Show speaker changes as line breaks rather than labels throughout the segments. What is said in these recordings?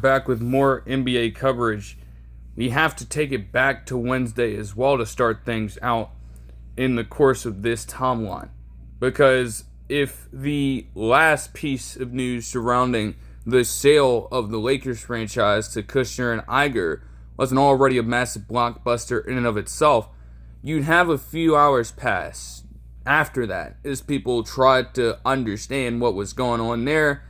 back with more NBA coverage. We have to take it back to Wednesday as well to start things out in the course of this timeline. Because if the last piece of news surrounding the sale of the Lakers franchise to Kushner and Iger wasn't already a massive blockbuster in and of itself, you'd have a few hours pass after that as people tried to understand what was going on there.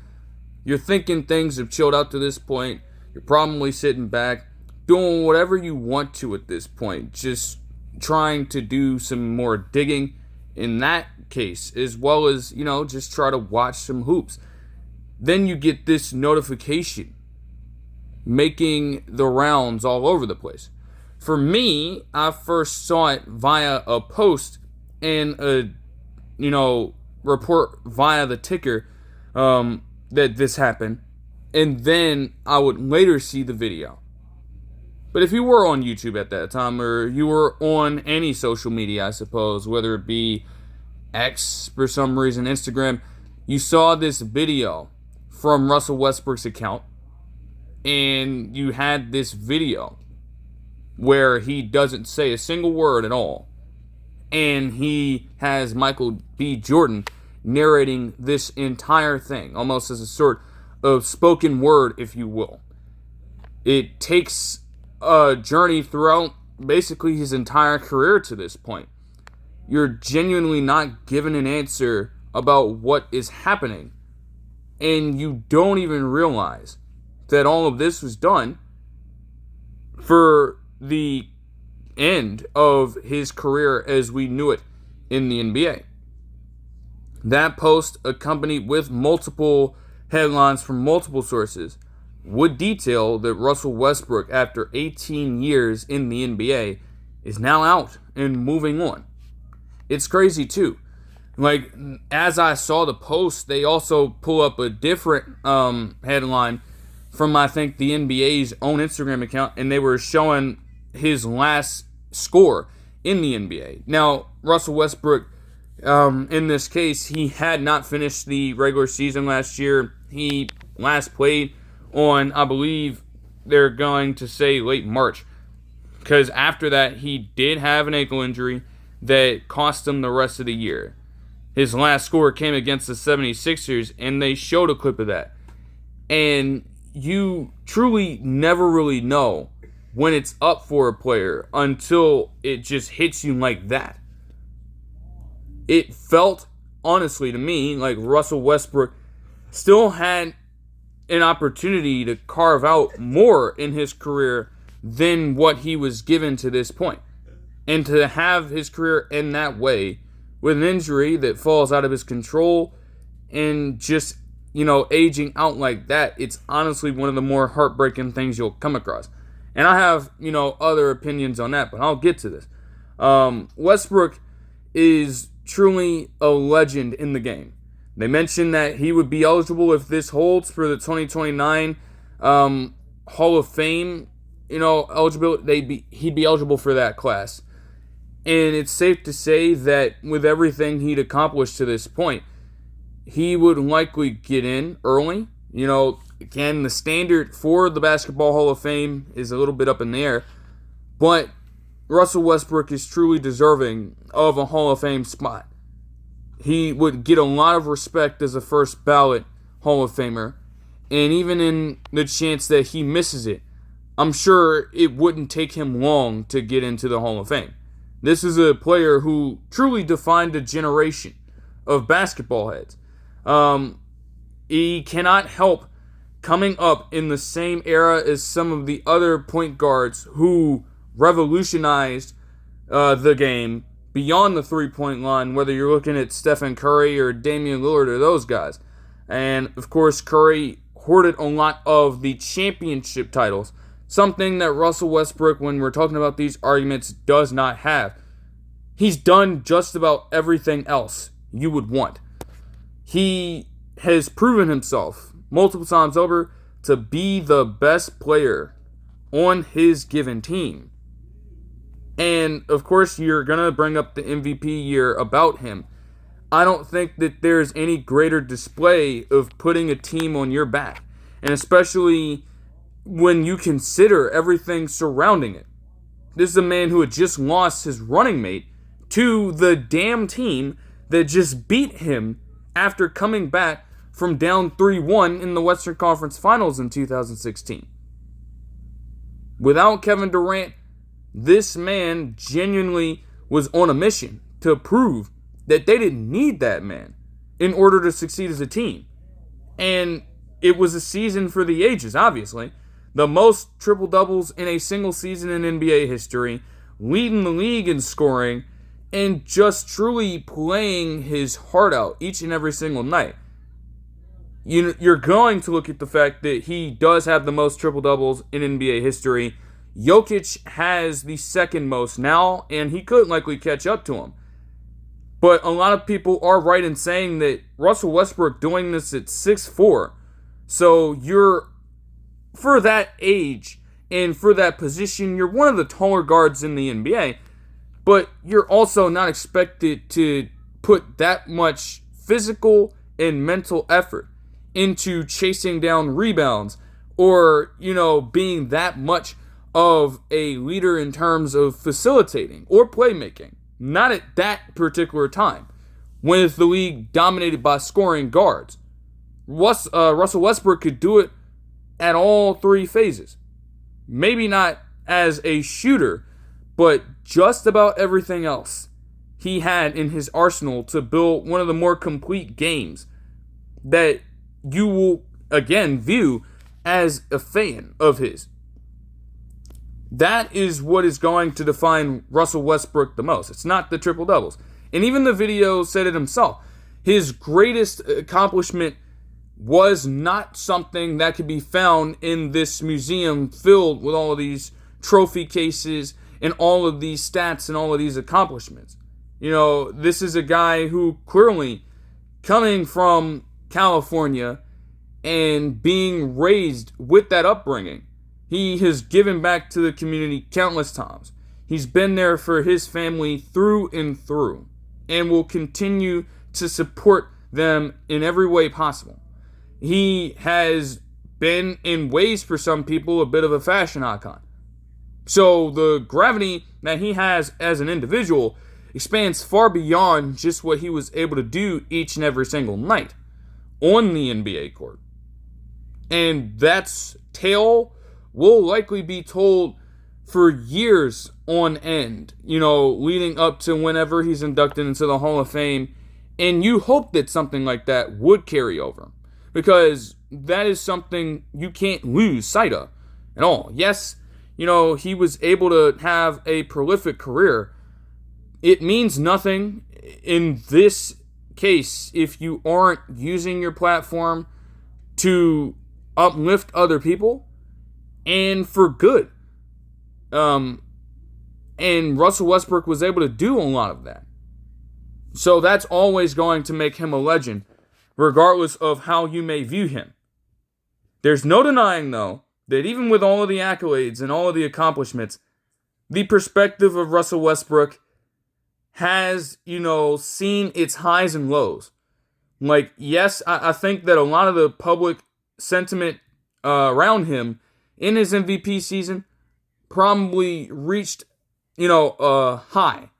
You're thinking things have chilled out to this point. You're probably sitting back, doing whatever you want to at this point, just trying to do some more digging in that case, as well as, just try to watch some hoops. Then you get this notification making the rounds all over the place. For me, I first saw it via a post and a, report via the ticker that this happened, and then I would later see the video. But if you were on YouTube at that time, or you were on any social media, I suppose, whether it be X for some reason, Instagram, you saw this video from Russell Westbrook's account, and you had this video where he doesn't say a single word at all, and he has Michael B. Jordan narrating this entire thing, almost as a sort of spoken word, if you will. It takes a journey throughout basically his entire career to this point. You're genuinely not given an answer about what is happening, and you don't even realize that all of this was done for the end of his career as we knew it in the NBA. That post, accompanied with multiple headlines from multiple sources, would detail that Russell Westbrook, after 18 years in the NBA, is now out and moving on. It's crazy too. Like, as I saw the post, they also pull up a different headline from, I think, the NBA's own Instagram account, and they were showing his last score in the NBA. Now, Russell Westbrook, in this case, he had not finished the regular season last year. He last played on, I believe they're going to say late March, because after that, he did have an ankle injury that cost him the rest of the year. His last score came against the 76ers, and they showed a clip of that. And you truly never really know when it's up for a player until it just hits you like that. It felt, honestly, to me, like Russell Westbrook still had an opportunity to carve out more in his career than what he was given to this point. And to have his career end that way with an injury that falls out of his control and just, aging out like that, it's honestly one of the more heartbreaking things you'll come across. And I have, other opinions on that, but I'll get to this. Westbrook is truly a legend in the game. They mentioned that he would be eligible if this holds for the 2029 Hall of Fame, eligibility. He'd be eligible for that class. And it's safe to say that with everything he'd accomplished to this point, he would likely get in early. Again, the standard for the Basketball Hall of Fame is a little bit up in the air, but Russell Westbrook is truly deserving of a Hall of Fame spot. He would get a lot of respect as a first ballot Hall of Famer, and even in the chance that he misses it, I'm sure it wouldn't take him long to get into the Hall of Fame. This is a player who truly defined a generation of basketball heads. He cannot help coming up in the same era as some of the other point guards who revolutionized the game beyond the three-point line, whether you're looking at Stephen Curry or Damian Lillard or those guys. And, of course, Curry hoarded a lot of the championship titles, something that Russell Westbrook, when we're talking about these arguments, does not have. He's done just about everything else you would want. He has proven himself multiple times over to be the best player on his given team. And, of course, you're going to bring up the MVP year about him. I don't think that there's any greater display of putting a team on your back. And especially when you consider everything surrounding it. This is a man who had just lost his running mate to the damn team that just beat him after coming back from down 3-1 in the Western Conference Finals in 2016. Without Kevin Durant, this man genuinely was on a mission to prove that they didn't need that man in order to succeed as a team. And it was a season for the ages, obviously. The most triple-doubles in a single season in NBA history, leading the league in scoring, and just truly playing his heart out each and every single night. You're going to look at the fact that he does have the most triple-doubles in NBA history. Jokic has the second most now, and he could likely catch up to him. But a lot of people are right in saying that Russell Westbrook doing this at 6'4", so you're, for that age and for that position, you're one of the taller guards in the NBA, but you're also not expected to put that much physical and mental effort into chasing down rebounds or, being that much of a leader in terms of facilitating or playmaking. Not at that particular time, when the league dominated by scoring guards. Russell Westbrook could do it at all three phases. Maybe not as a shooter, but just about everything else he had in his arsenal to build one of the more complete games that you will, again, view as a fan of his. That is what is going to define Russell Westbrook the most. It's not the triple-doubles. And even the video said it himself. His greatest accomplishment was not something that could be found in this museum filled with all of these trophy cases and all of these stats and all of these accomplishments. This is a guy who clearly, coming from California and being raised with that upbringing, he has given back to the community countless times. He's been there for his family through and through and will continue to support them in every way possible. He has been, in ways for some people, a bit of a fashion icon. So the gravity that he has as an individual expands far beyond just what he was able to do each and every single night on the NBA court. And that's tale will likely be told for years on end, leading up to whenever he's inducted into the Hall of Fame. And you hope that something like that would carry over, because that is something you can't lose sight of at all. Yes, he was able to have a prolific career. It means nothing in this case if you aren't using your platform to uplift other people and for good. And Russell Westbrook was able to do a lot of that. So that's always going to make him a legend, regardless of how you may view him. There's no denying, though, that even with all of the accolades and all of the accomplishments, the perspective of Russell Westbrook has, seen its highs and lows. Like, yes, I think that a lot of the public sentiment around him in his MVP season probably reached, a high.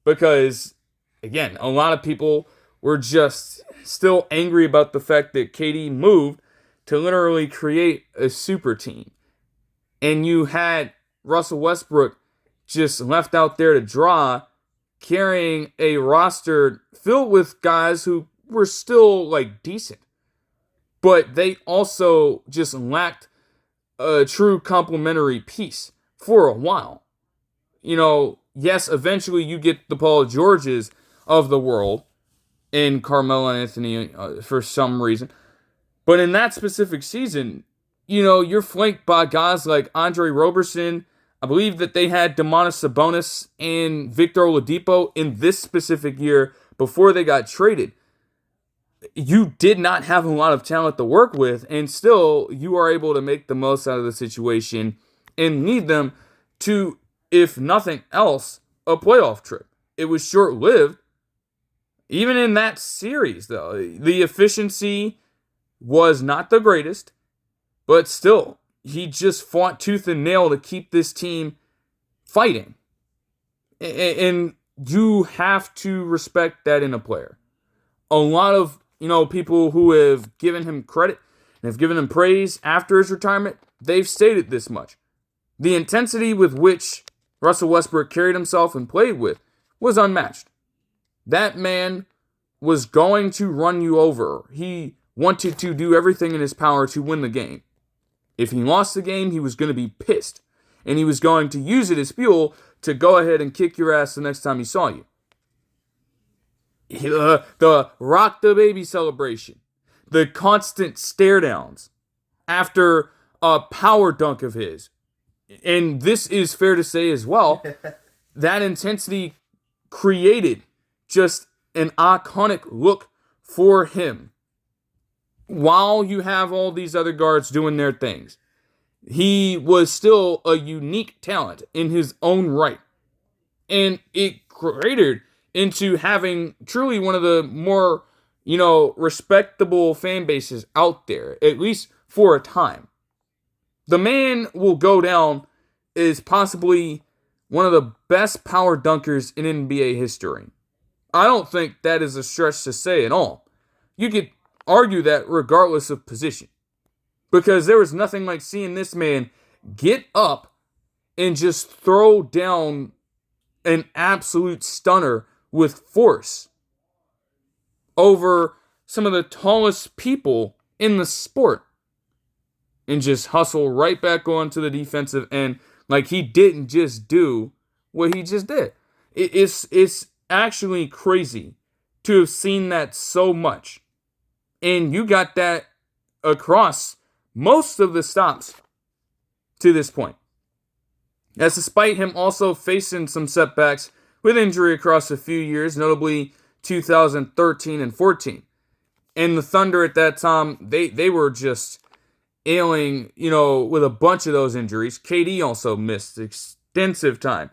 Because, again, a lot of people were just still angry about the fact that KD moved to literally create a super team. And you had Russell Westbrook just left out there to dry, carrying a roster filled with guys who were still, decent. But they also just lacked a true complementary piece for a while. Yes, eventually you get the Paul Georges of the world in Carmelo Anthony for some reason. But in that specific season, you're flanked by guys like Andre Roberson. I believe that they had Domantas Sabonis and Victor Oladipo in this specific year before they got traded. You did not have a lot of talent to work with, and still you are able to make the most out of the situation and lead them to, if nothing else, a playoff trip. It was short-lived. Even in that series, though, the efficiency was not the greatest, but still, he just fought tooth and nail to keep this team fighting. And you have to respect that in a player. A lot of, people who have given him credit and have given him praise after his retirement, they've stated this much. The intensity with which Russell Westbrook carried himself and played with was unmatched. That man was going to run you over. He wanted to do everything in his power to win the game. If he lost the game, he was going to be pissed. And he was going to use it as fuel to go ahead and kick your ass the next time he saw you. The rock the baby celebration. The constant stare downs after a power dunk of his. And this is fair to say as well, that intensity created just an iconic look for him. While you have all these other guards doing their things, he was still a unique talent in his own right. And it cratered into having truly one of the more, respectable fan bases out there, at least for a time. The man will go down as possibly one of the best power dunkers in NBA history. I don't think that is a stretch to say at all. You could argue that regardless of position. Because there was nothing like seeing this man get up and just throw down an absolute stunner with force over some of the tallest people in the sport. And just hustle right back onto the defensive end like he didn't just do what he just did. It's actually crazy to have seen that so much. And you got that across most of the stops to this point. As despite him also facing some setbacks with injury across a few years, notably 2013 and 14. And the Thunder at that time, they were just ailing, with a bunch of those injuries. KD also missed extensive time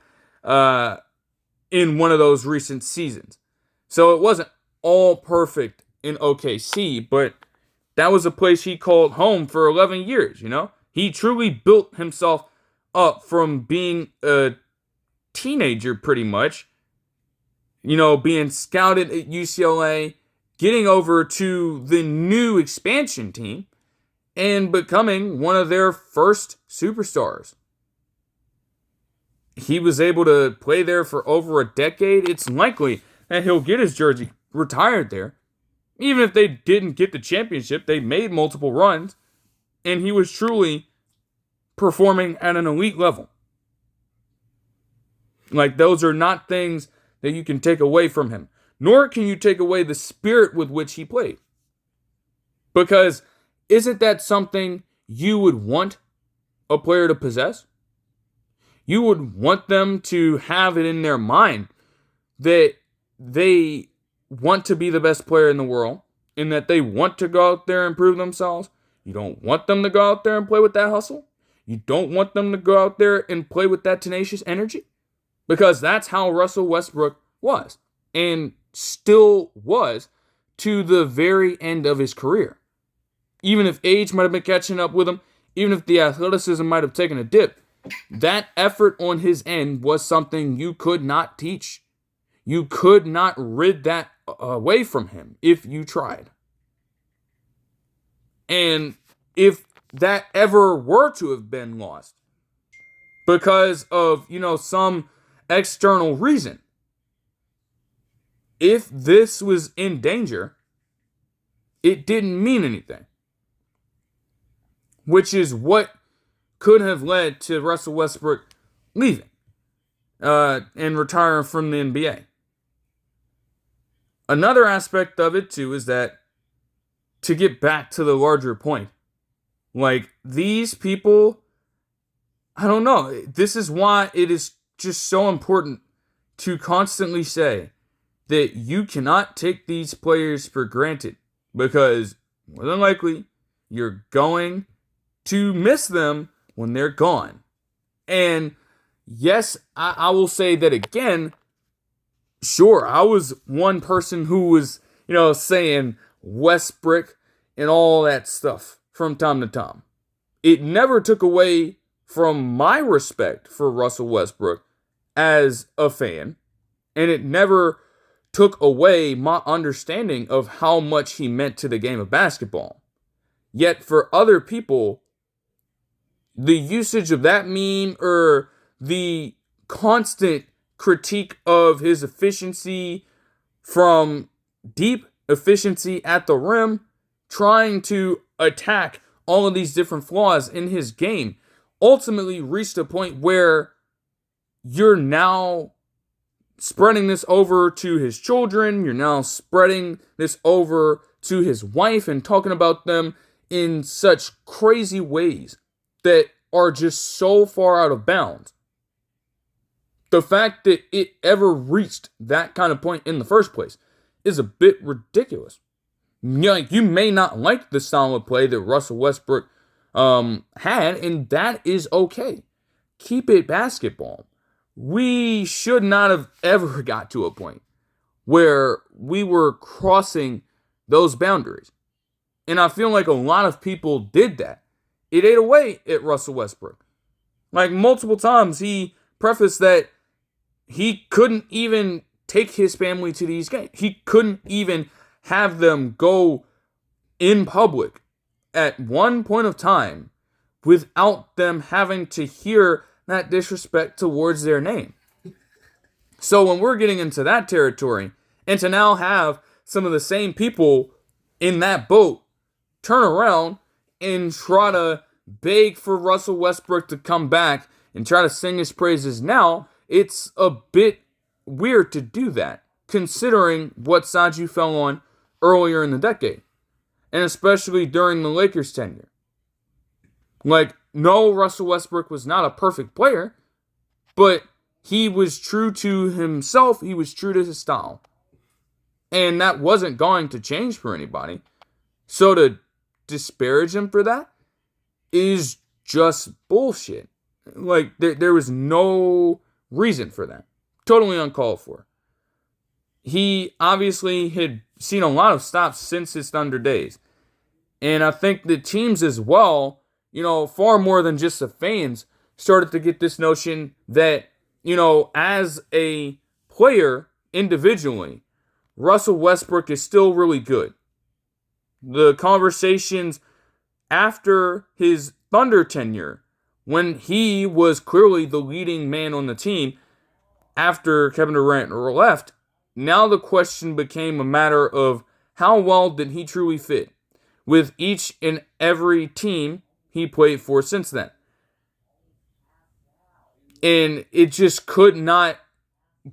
in one of those recent seasons. So it wasn't all perfect in OKC, but that was a place he called home for 11 years, He truly built himself up from being a teenager pretty much, being scouted at UCLA, getting over to the new expansion team, and becoming one of their first superstars. He was able to play there for over a decade. It's likely that he'll get his jersey retired there. Even if they didn't get the championship, they made multiple runs, and he was truly performing at an elite level. Like, those are not things that you can take away from him. Nor can you take away the spirit with which he played. Because isn't that something you would want a player to possess? You would want them to have it in their mind that they want to be the best player in the world and that they want to go out there and prove themselves. You don't want them to go out there and play with that hustle. You don't want them to go out there and play with that tenacious energy. Because that's how Russell Westbrook was and still was to the very end of his career. Even if age might have been catching up with him, even if the athleticism might have taken a dip, that effort on his end was something you could not teach. You could not rid that away from him if you tried. And if that ever were to have been lost because of, some external reason, if this was in danger, it didn't mean anything. Which is what could have led to Russell Westbrook leaving and retiring from the NBA. Another aspect of it, too, is that to get back to the larger point, like, these people, I don't know, this is why it is just so important to constantly say that you cannot take these players for granted, because more than likely you're going to miss them when they're gone. And yes, I will say that again. Sure, I was one person who was, saying Westbrook and all that stuff from time to time. it never took away from my respect for Russell Westbrook as a fan, and it never took away my understanding of how much he meant to the game of basketball. Yet for other people, the usage of that meme or the constant critique of his efficiency from deep efficiency at the rim, trying to attack all of these different flaws in his game, ultimately reached a point where you're now spreading this over to his children. You're now spreading this over to his wife and talking about them in such crazy ways that are just so far out of bounds. The fact that it ever reached that kind of point in the first place is a bit ridiculous. You may not like the style of play that Russell Westbrook had, and that is okay. Keep it basketball. We should not have ever got to a point where we were crossing those boundaries. And I feel like a lot of people did that. It ate away at Russell Westbrook. Like multiple times he prefaced that he couldn't even take his family to these games. He couldn't even have them go in public at one point of time without them having to hear that disrespect towards their name. So when we're getting into that territory, and to now have some of the same people in that boat turn around and try to beg for Russell Westbrook to come back and try to sing his praises now, it's a bit weird to do that, considering what side you fell on earlier in the decade, and especially during the Lakers' tenure. Like, no, Russell Westbrook was not a perfect player, but he was true to himself. He was true to his style. And that wasn't going to change for anybody. So to disparage him for that is just bullshit. Like, there was no reason for that. Totally uncalled for. He obviously had seen a lot of stops since his Thunder days. And I think the teams as well, far more than just the fans, started to get this notion that, as a player individually, Russell Westbrook is still really good. The conversations after his Thunder tenure, when he was clearly the leading man on the team after Kevin Durant left, now the question became a matter of how well did he truly fit with each and every team he played for since then. And it just could not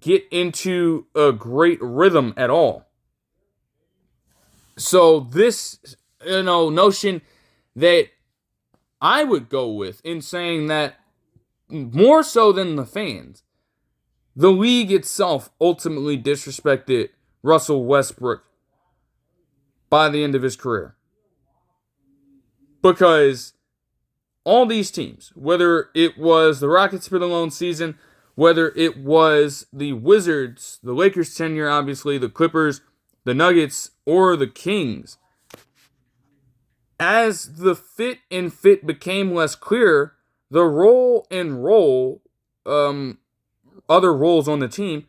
get into a great rhythm at all. So this, notion that I would go with in saying that more so than the fans, the league itself ultimately disrespected Russell Westbrook by the end of his career. Because all these teams, whether it was the Rockets for the lone season, whether it was the Wizards, the Lakers tenure, obviously, the Clippers, the Nuggets, or the Kings, as the fit became less clear, the other roles on the team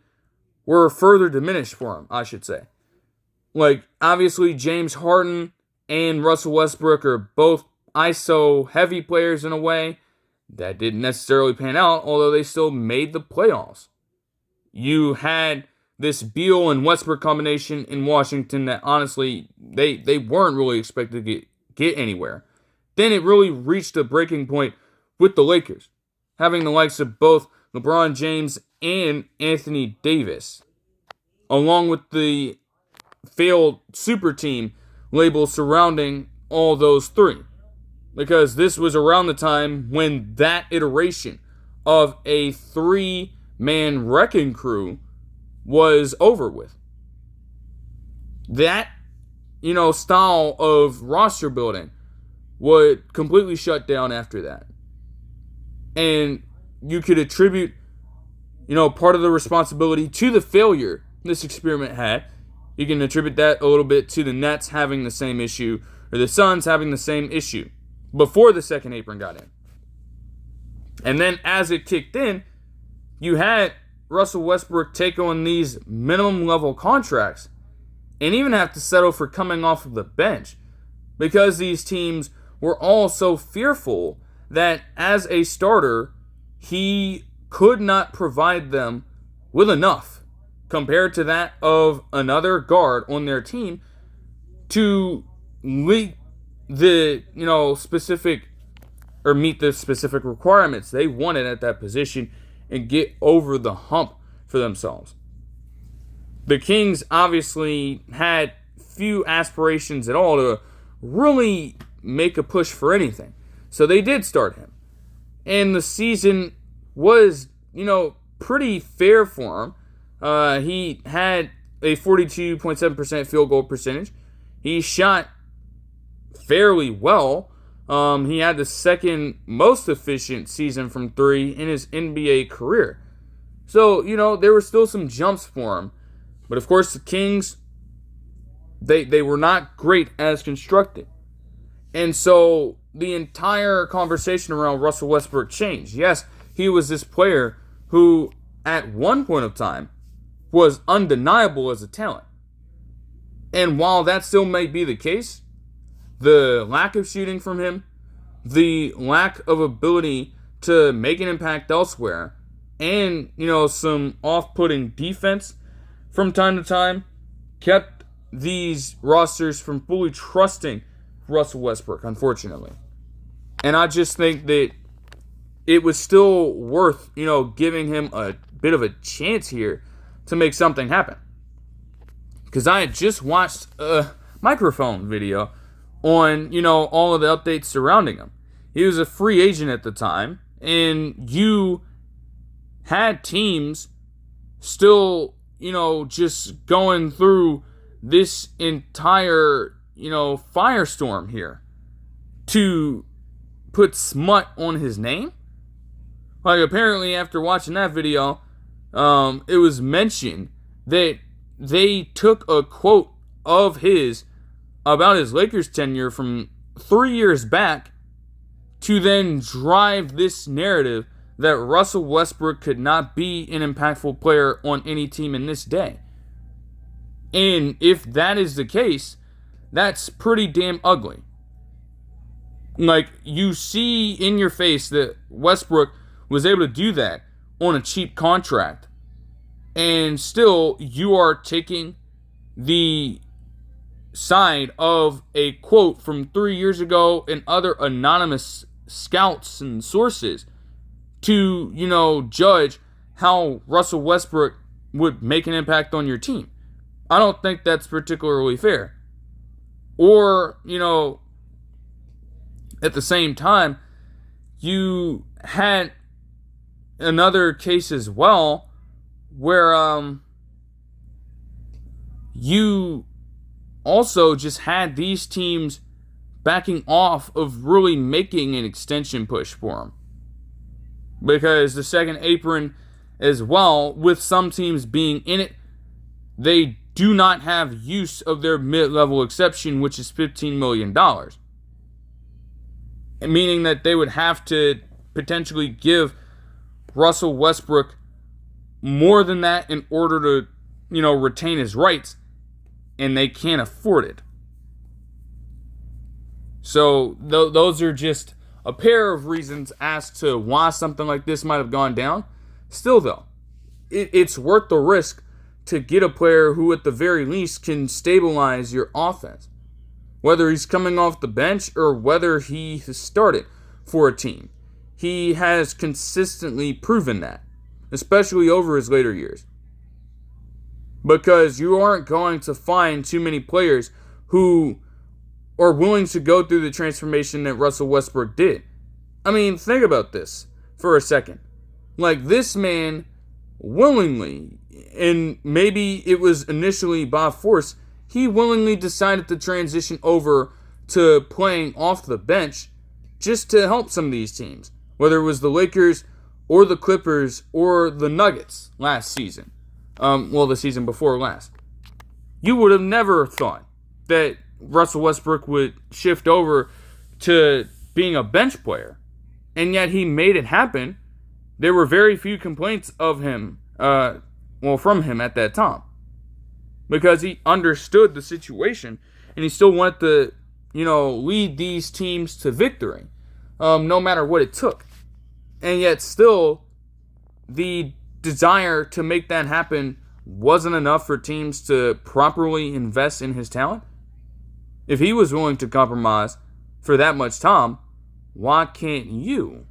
were further diminished for him, I should say. Like, obviously, James Harden and Russell Westbrook are both ISO heavy players in a way. That didn't necessarily pan out, although they still made the playoffs. You had this Beal and Westbrook combination in Washington that honestly, they weren't really expected to get anywhere. Then it really reached a breaking point with the Lakers, having the likes of both LeBron James and Anthony Davis, along with the failed super team label surrounding all those three. Because this was around the time when that iteration of a three-man wrecking crew was over with. That, style of roster building would completely shut down after that. And you could attribute, part of the responsibility to the failure this experiment had. You can attribute that a little bit to the Nets having the same issue, or the Suns having the same issue. before the second apron got in. And then as it kicked in, you had Russell Westbrook take on these minimum level contracts and even have to settle for coming off of the bench because these teams were all so fearful that as a starter, he could not provide them with enough compared to that of another guard on their team to meet the, specific or meet the specific requirements they wanted at that position and get over the hump for themselves. The Kings obviously had few aspirations at all to really make a push for anything. So they did start him. And the season was, pretty fair for him. He had a 42.7% field goal percentage. He shot fairly well. He had the second most efficient season from three in his NBA career. So, there were still some jumps for him. But of course, the Kings, they were not great as constructed. And so the entire conversation around Russell Westbrook changed. Yes, he was this player who, at one point of time, was undeniable as a talent. And while that still may be the case, the lack of shooting from him, the lack of ability to make an impact elsewhere, and, some off-putting defense from time to time kept these rosters from fully trusting Russell Westbrook, unfortunately. And I just think that it was still worth, giving him a bit of a chance here to make something happen. Because I had just watched a microphone video on, all of the updates surrounding him. He was a free agent at the time, and you had teams still, just going through this entire, firestorm here to put smut on his name. Like, apparently after watching that video, it was mentioned that they took a quote of his about his Lakers tenure from 3 years back to then drive this narrative that Russell Westbrook could not be an impactful player on any team in this day. And if that is the case, that's pretty damn ugly. Like, you see in your face that Westbrook was able to do that on a cheap contract. And still, you are taking the side of a quote from 3 years ago and other anonymous scouts and sources to, judge how Russell Westbrook would make an impact on your team. I don't think that's particularly fair. Or, at the same time, you had another case as well where you also just had these teams backing off of really making an extension push for him. Because the second apron as well, with some teams being in it, they do not have use of their mid-level exception, which is $15 million. Meaning that they would have to potentially give Russell Westbrook more than that in order to, retain his rights. And they can't afford it. So those are just a pair of reasons as to why something like this might have gone down. Still, though, it's worth the risk to get a player who at the very least can stabilize your offense. Whether he's coming off the bench or whether he has started for a team. He has consistently proven that, especially over his later years. Because you aren't going to find too many players who are willing to go through the transformation that Russell Westbrook did. I mean, think about this for a second. Like, this man willingly, and maybe it was initially by force, he willingly decided to transition over to playing off the bench just to help some of these teams. Whether it was the Lakers or the Clippers or the Nuggets last season. The season before last. You would have never thought that Russell Westbrook would shift over to being a bench player. And yet he made it happen. There were very few complaints of him, from him at that time. Because he understood the situation and he still wanted to, lead these teams to victory, no matter what it took. And yet still, the desire to make that happen wasn't enough for teams to properly invest in his talent. If he was willing to compromise for that much time, why can't you?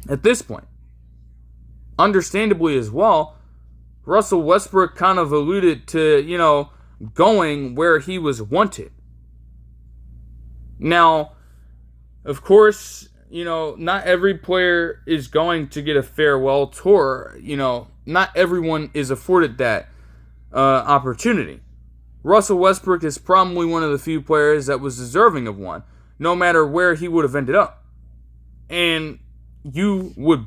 At this point, understandably as well, Russell Westbrook kind of alluded to, going where he was wanted. Now, of course, not every player is going to get a farewell tour. Not everyone is afforded that opportunity. Russell Westbrook is probably one of the few players that was deserving of one, no matter where he would have ended up. And you would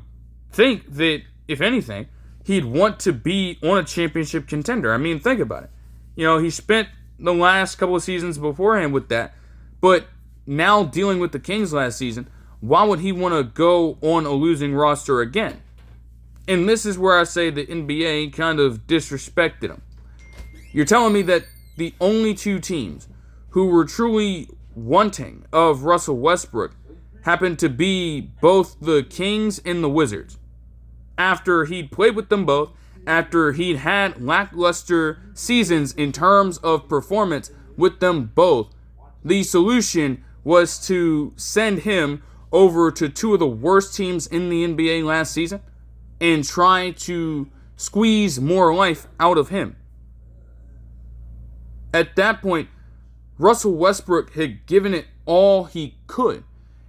think that, if anything, he'd want to be on a championship contender. I mean, think about it. He spent the last couple of seasons beforehand with that. But now dealing with the Kings last season, why would he want to go on a losing roster again? And this is where I say the NBA kind of disrespected him. You're telling me that the only two teams who were truly wanting of Russell Westbrook happened to be both the Kings and the Wizards. After he'd played with them both, after he'd had lackluster seasons in terms of performance with them both, the solution was to send him over to two of the worst teams in the NBA last season and try to squeeze more life out of him. At that point, Russell Westbrook had given it all he could.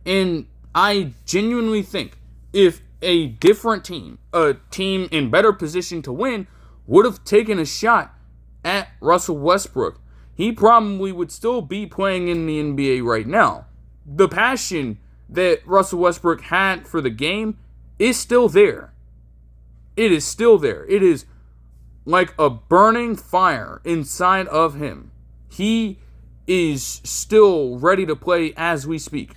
And I genuinely think if a different team, a team in better position to win, would have taken a shot at Russell Westbrook, he probably would still be playing in the NBA right now. The passion that Russell Westbrook had for the game is still there. It is still there. It is like a burning fire inside of him. He is still ready to play as we speak.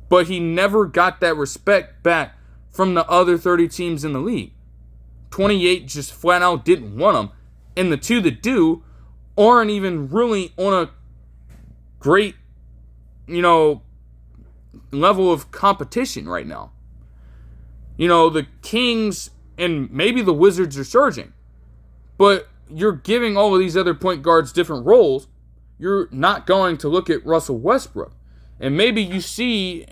But he never got that respect back from the other 30 teams in the league. 28 just flat out didn't want him. And the two that do aren't even really on a great, level of competition right now. The Kings and maybe the Wizards are surging. But you're giving all of these other point guards different roles. You're not going to look at Russell Westbrook. And maybe you see,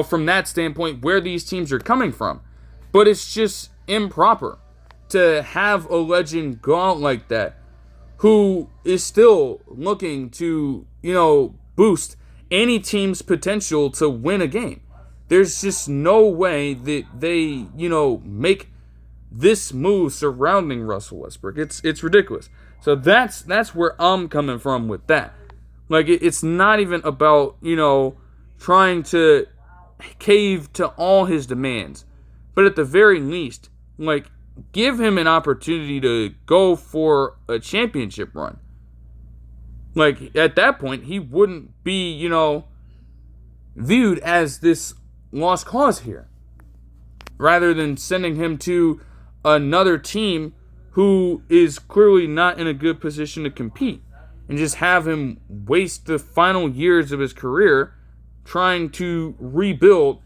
from that standpoint where these teams are coming from. But it's just improper to have a legend go out like that who is still looking to, boost any team's potential to win a game. There's just no way that they, make this move surrounding Russell Westbrook. It's ridiculous. So that's where I'm coming from with that. Like, it's not even about, trying to cave to all his demands. But at the very least, give him an opportunity to go for a championship run. At that point, he wouldn't be, viewed as this lost cause here. Rather than sending him to another team who is clearly not in a good position to compete. And just have him waste the final years of his career trying to rebuild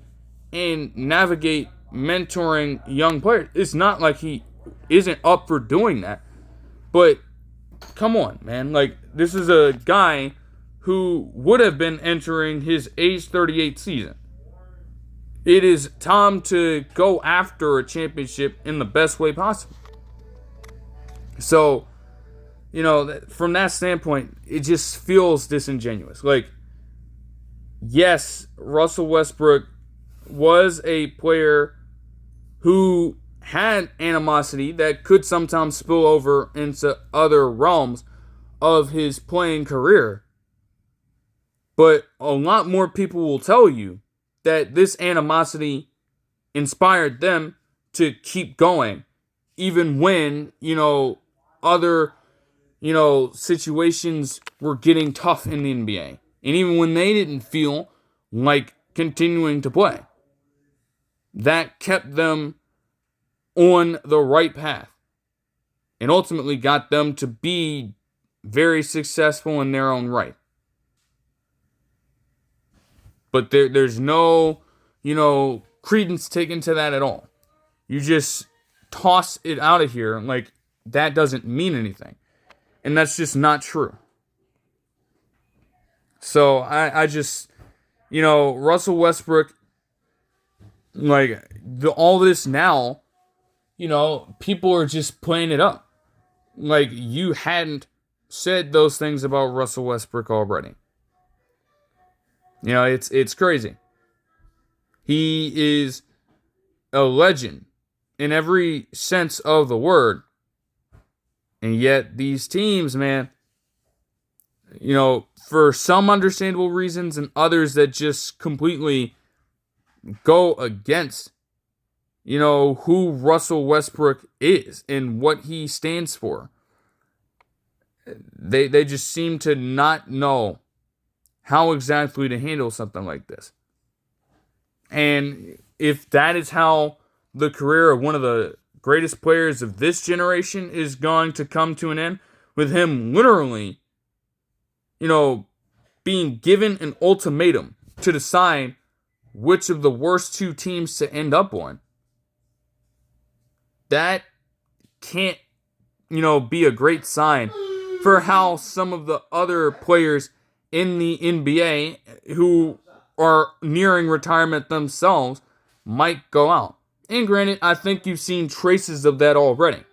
and navigate mentoring young players. It's not like he isn't up for doing that. But come on, man. This is a guy who would have been entering his age 38 season. It is time to go after a championship in the best way possible. So, from that standpoint, it just feels disingenuous. Yes, Russell Westbrook was a player who had animosity that could sometimes spill over into other realms of his playing career. But a lot more people will tell you that this animosity inspired them to keep going, even when, other, situations were getting tough in the NBA. And even when they didn't feel like continuing to play, that kept them on the right path and ultimately got them to be very successful in their own right. But there's no, credence taken to that at all. You just toss it out of here like that doesn't mean anything. And that's just not true. So I just, Russell Westbrook, all this now, people are just playing it up. Like you hadn't said those things about Russell Westbrook already. It's crazy. He is a legend in every sense of the word. And yet these teams, man, for some understandable reasons and others that just completely go against, who Russell Westbrook is and what he stands for. They just seem to not know how exactly to handle something like this. And if that is how the career of one of the greatest players of this generation is going to come to an end, with him literally, being given an ultimatum to decide which of the worst two teams to end up on, that can't, be a great sign for how some of the other players in the NBA who are nearing retirement themselves might go out. And granted, I think you've seen traces of that already.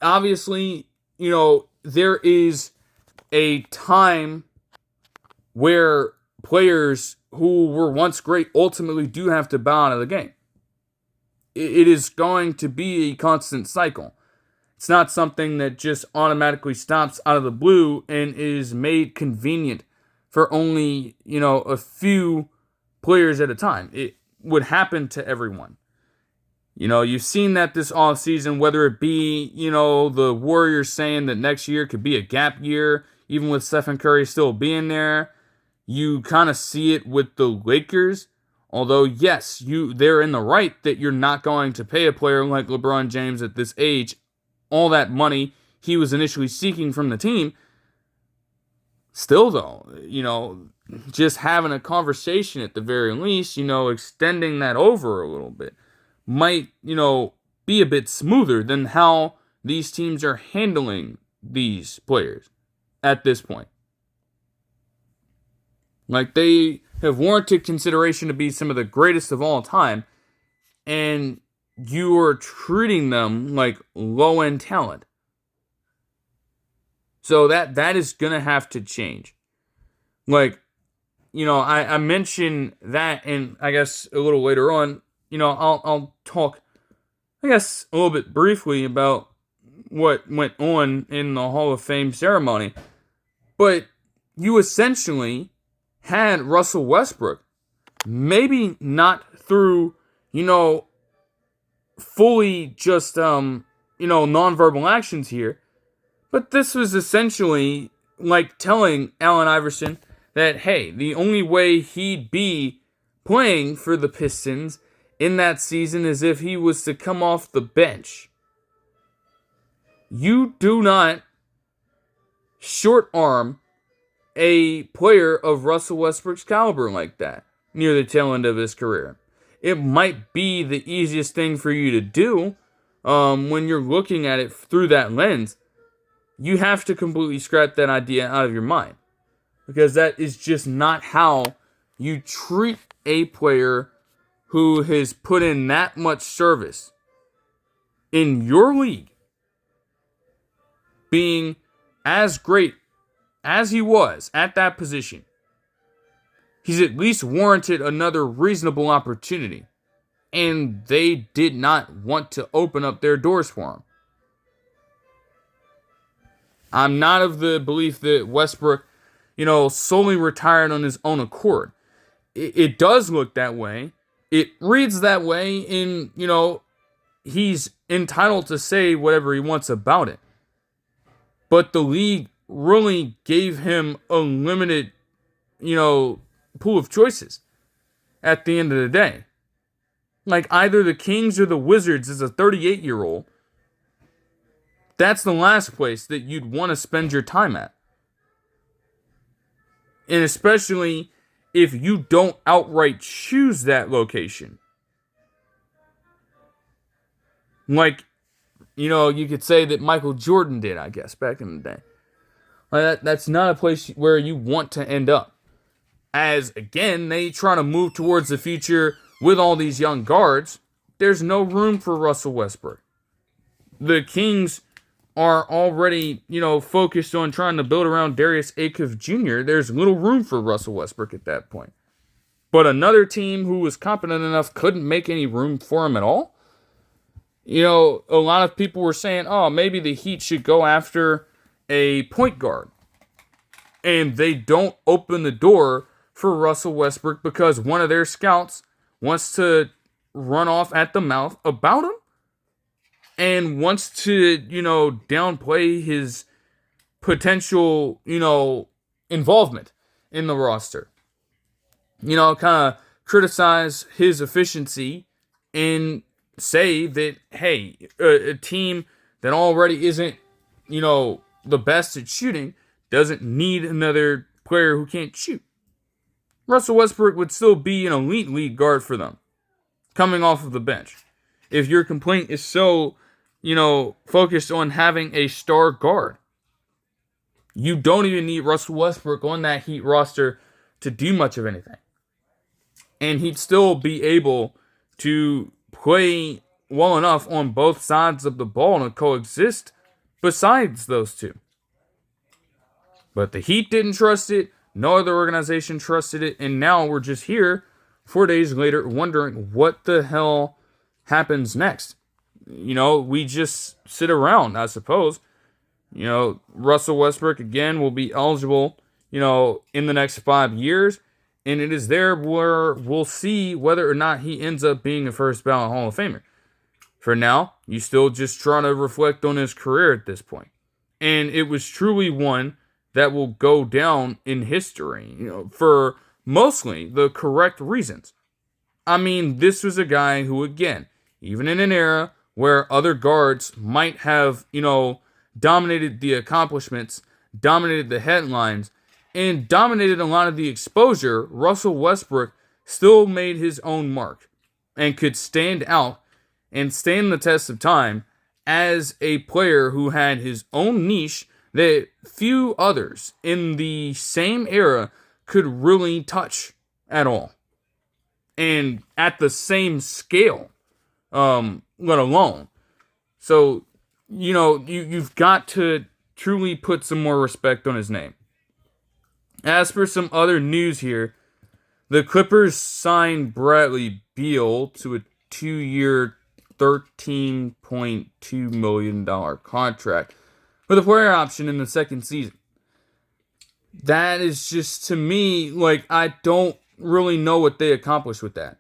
Obviously, there is a time where players who were once great ultimately do have to bow out of the game. It is going to be a constant cycle. It's not something that just automatically stops out of the blue and is made convenient for only, a few players at a time. It would happen to everyone. You've seen that this offseason, whether it be, the Warriors saying that next year could be a gap year, even with Stephen Curry still being there. You kind of see it with the Lakers. Although, yes, they're in the right that you're not going to pay a player like LeBron James at this age all that money he was initially seeking from the team. Still, though, just having a conversation at the very least, extending that over a little bit might, be a bit smoother than how these teams are handling these players at this point. They have warranted consideration to be some of the greatest of all time, and you are treating them like low-end talent. So that is going to have to change. I mentioned that, and I guess a little later on, I'll talk, I guess, a little bit briefly about what went on in the Hall of Fame ceremony. But you essentially had Russell Westbrook, maybe not through, fully just, nonverbal actions here, but this was essentially like telling Allen Iverson that, hey, the only way he'd be playing for the Pistons in that season is if he was to come off the bench. You do not short arm a player of Russell Westbrook's caliber like that near the tail end of his career. It might be the easiest thing for you to do when you're looking at it through that lens. You have to completely scrap that idea out of your mind, because that is just not how you treat a player who has put in that much service in your league, being as great as he was at that position. He's at least warranted another reasonable opportunity, and they did not want to open up their doors for him. I'm not of the belief that Westbrook, solely retired on his own accord. It does look that way. It reads that way, and, he's entitled to say whatever he wants about it. But the league really gave him a limited, pool of choices at the end of the day. Like either the Kings or the Wizards as a 38-year-old. That's the last place that you'd want to spend your time at. And especially if you don't outright choose that location. Like, you could say that Michael Jordan did, I guess, back in the day. Like that's not a place where you want to end up. As, again, they try to move towards the future with all these young guards. There's no room for Russell Westbrook. The Kings are already, focused on trying to build around Darius Acuff Jr. There's little room for Russell Westbrook at that point. But another team who was competent enough couldn't make any room for him at all. A lot of people were saying, maybe the Heat should go after a point guard. And they don't open the door for Russell Westbrook because one of their scouts wants to run off at the mouth about him and wants to, downplay his potential, involvement in the roster. Kind of criticize his efficiency and say that, hey, a team that already isn't, the best at shooting doesn't need another player who can't shoot. Russell Westbrook would still be an elite league guard for them, coming off of the bench. If your complaint is so, focused on having a star guard, you don't even need Russell Westbrook on that Heat roster to do much of anything. And he'd still be able to play well enough on both sides of the ball to coexist besides those two. But the Heat didn't trust it. No other organization trusted it. And now we're just here 4 days later wondering what the hell happens next. We just sit around, I suppose. Russell Westbrook, again, will be eligible, in the next 5 years. And it is there where we'll see whether or not he ends up being a first ballot Hall of Famer. For now, you still just try to reflect on his career at this point. And it was truly one that will go down in history, for mostly the correct reasons. I mean, this was a guy who, again, even in an era where other guards might have, dominated the accomplishments, dominated the headlines, and dominated a lot of the exposure, Russell Westbrook still made his own mark and could stand out and stand the test of time as a player who had his own niche that few others in the same era could really touch at all. And at the same scale, let alone. So, you've got to truly put some more respect on his name. As for some other news here, the Clippers signed Bradley Beal to a 2-year, $13.2 million contract with a player option in the second season. That is just, to me, I don't really know what they accomplished with that.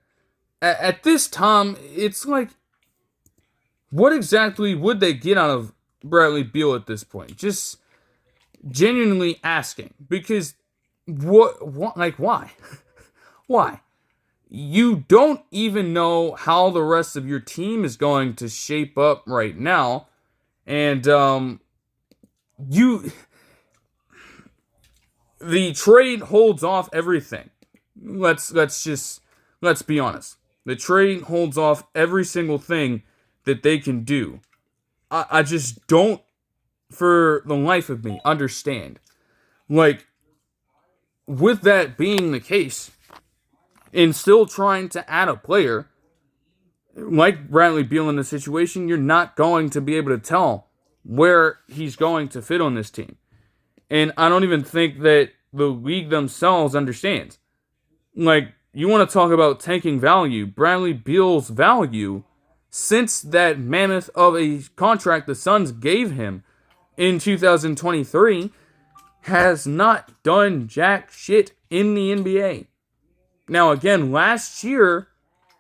At this time, it's what exactly would they get out of Bradley Beal at this point? Just genuinely asking. Because, why? Why? You don't even know how the rest of your team is going to shape up right now. And, the trade holds off everything. Let's be honest. The trade holds off every single thing that they can do. I just don't, for the life of me, understand. With that being the case, and still trying to add a player, like Bradley Beal in this situation, you're not going to be able to tell where he's going to fit on this team. And I don't even think that the league themselves understands. You want to talk about tanking value. Bradley Beal's value, since that mammoth of a contract the Suns gave him in 2023, has not done jack shit in the NBA. Now, again, last year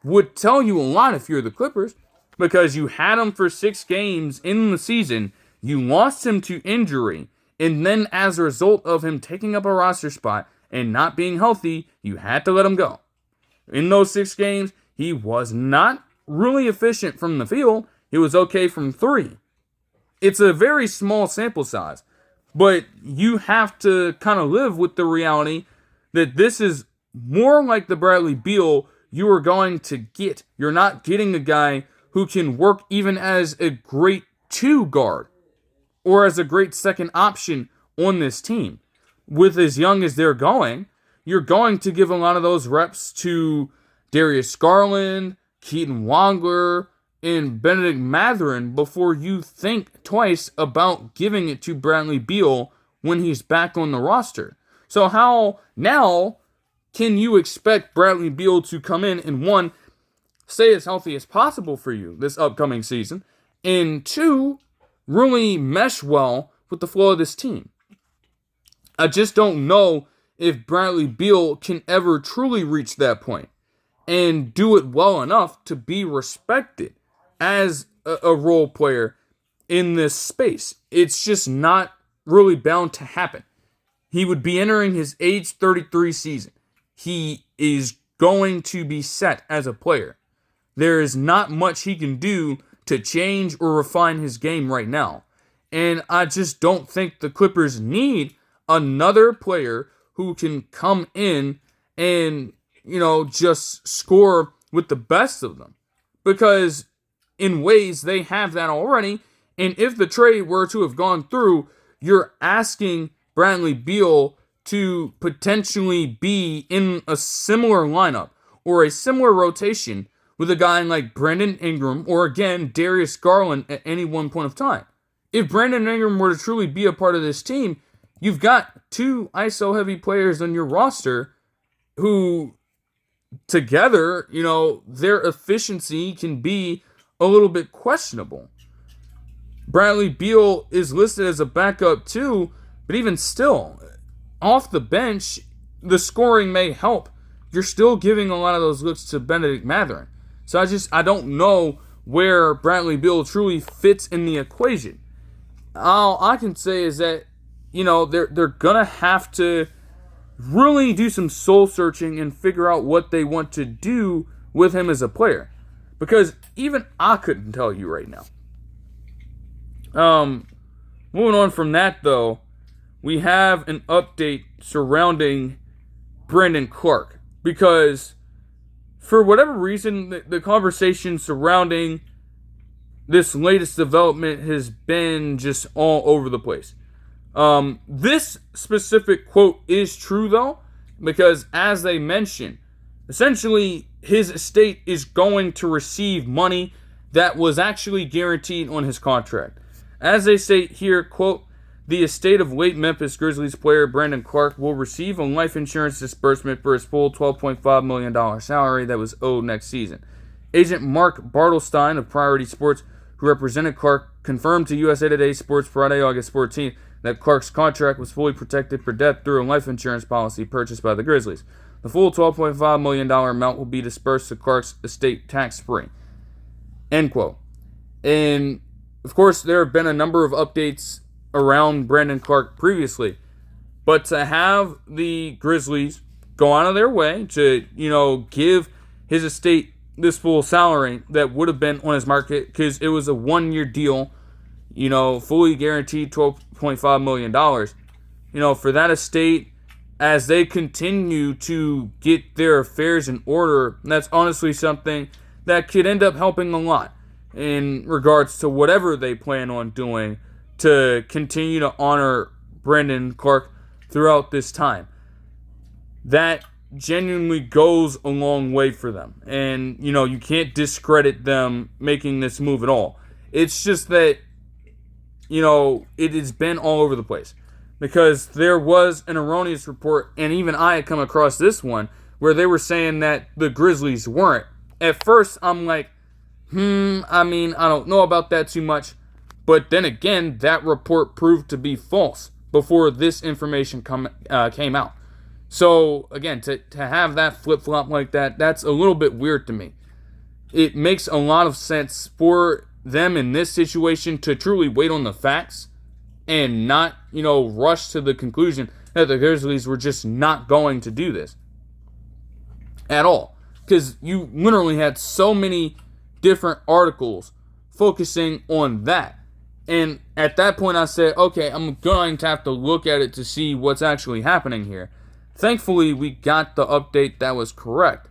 would tell you a lot if you're the Clippers, because you had him for 6 games in the season. You lost him to injury. And then as a result of him taking up a roster spot and not being healthy, you had to let him go. In those 6 games, he was not really efficient from the field. He was okay from 3. It's a very small sample size, but you have to kind of live with the reality that this is more like the Bradley Beal you are going to get. You're not getting a guy who can work even as a great 2 guard or as a great second option on this team. With as young as they're going, you're going to give a lot of those reps to Darius Garland, Keaton Wangler, and Benedict Mathurin before you think twice about giving it to Bradley Beal when he's back on the roster. So how now can you expect Bradley Beal to come in and 1, stay as healthy as possible for you this upcoming season, and 2, really mesh well with the flow of this team? I just don't know if Bradley Beal can ever truly reach that point and do it well enough to be respected as a role player in this space. It's just not really bound to happen. He would be entering his age 33 season. He is going to be set as a player. There is not much he can do to change or refine his game right now. And I just don't think the Clippers need another player who can come in and, just score with the best of them. Because in ways they have that already. And if the trade were to have gone through, you're asking Bradley Beal to potentially be in a similar lineup or a similar rotation with a guy like Brandon Ingram or, again, Darius Garland at any one point of time. If Brandon Ingram were to truly be a part of this team, you've got 2 ISO-heavy players on your roster who, together, their efficiency can be a little bit questionable. Bradley Beal is listed as a backup too, but even still, off the bench, the scoring may help. You're still giving a lot of those looks to Benedict Mathurin. So I don't know where Bradley Beal truly fits in the equation. All I can say is that, they're going to have to really do some soul searching and figure out what they want to do with him as a player. Because even I couldn't tell you right now. Moving on from that, though, we have an update surrounding Brandon Clarke. Because for whatever reason, the conversation surrounding this latest development has been just all over the place. This specific quote is true, though, because as they mentioned, essentially his estate is going to receive money that was actually guaranteed on his contract. As they state here, quote, the estate of late Memphis Grizzlies player Brandon Clarke will receive a life insurance disbursement for his full $12.5 million salary that was owed next season. Agent Mark Bartelstein of Priority Sports, who represented Clarke, confirmed to USA Today Sports Friday, August 14th, that Clarke's contract was fully protected for death through a life insurance policy purchased by the Grizzlies. The full $12.5 million amount will be dispersed to Clarke's estate tax-free. End quote. And, of course, there have been a number of updates around Brandon Clarke previously. But to have the Grizzlies go out of their way to, give his estate this full salary that would have been on his market, because it was a 1-year deal, fully guaranteed $12.5 million. For that estate, as they continue to get their affairs in order, that's honestly something that could end up helping a lot in regards to whatever they plan on doing to continue to honor Brandon Clarke throughout this time. That genuinely goes a long way for them. And, you can't discredit them making this move at all. It's just that, it has been all over the place. Because there was an erroneous report, and even I had come across this one, where they were saying that the Grizzlies weren't. At first, I'm like, I don't know about that too much. But then again, that report proved to be false before this information came out. So, again, to have that flip-flop like that, that's a little bit weird to me. It makes a lot of sense for them in this situation to truly wait on the facts and not, rush to the conclusion that the Grizzlies were just not going to do this at all. Because you literally had so many different articles focusing on that. And at that point I said, okay, I'm going to have to look at it to see what's actually happening here. Thankfully, we got the update that was correct.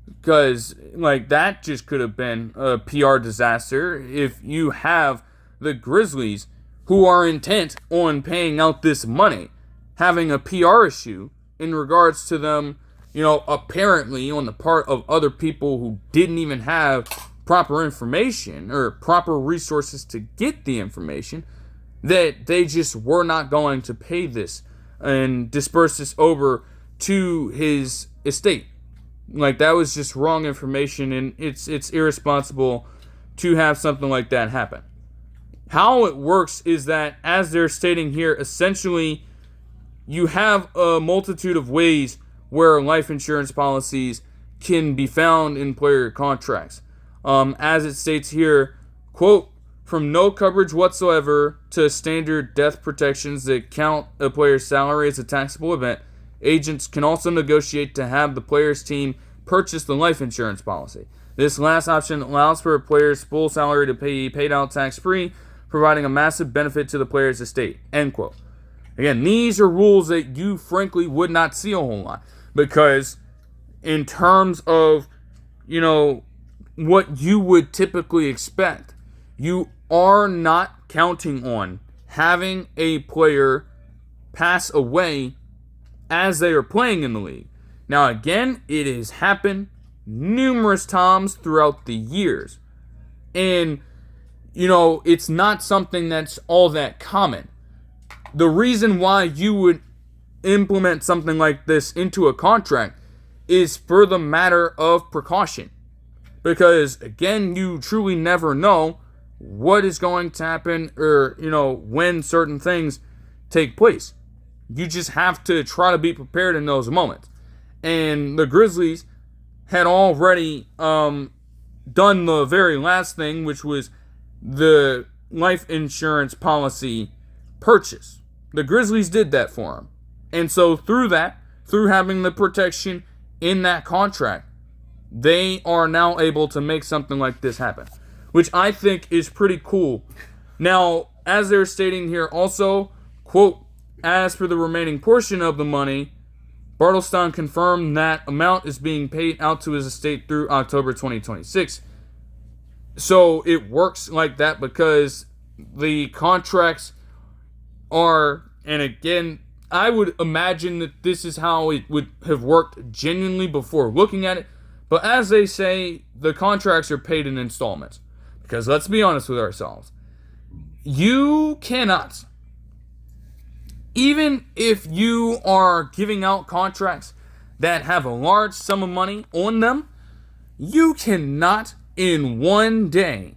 Because, that just could have been a PR disaster if you have the Grizzlies, who are intent on paying out this money, having a PR issue in regards to them, apparently on the part of other people who didn't even have proper information or proper resources to get the information, that they just were not going to pay this and disperse this over to his estate. That was just wrong information, and it's irresponsible to have something like that happen. How it works is that, as they're stating here, essentially you have a multitude of ways where life insurance policies can be found in player contracts. As it states here, quote, from no coverage whatsoever to standard death protections that count a player's salary as a taxable event, agents can also negotiate to have the player's team purchase the life insurance policy. This last option allows for a player's full salary to be paid out tax-free, providing a massive benefit to the player's estate, end quote. Again, these are rules that you frankly would not see a whole lot, because in terms of, what you would typically expect, you are not counting on having a player pass away as they are playing in the league. Now, again, it has happened numerous times throughout the years. And, it's not something that's all that common. The reason why you would implement something like this into a contract is for the matter of precaution. Because, again, you truly never know what is going to happen or, when certain things take place. You just have to try to be prepared in those moments. And the Grizzlies had already done the very last thing, which was the life insurance policy purchase. The Grizzlies did that for him. And so through having the protection in that contract, they are now able to make something like this happen, which I think is pretty cool. Now, as they're stating here also, quote, as for the remaining portion of the money, Bartlestein confirmed that amount is being paid out to his estate through October 2026. So it works like that because the contracts are, and again, I would imagine that this is how it would have worked genuinely before looking at it. But as they say, the contracts are paid in installments. Because let's be honest with ourselves. You cannot, even if you are giving out contracts that have a large sum of money on them, you cannot in one day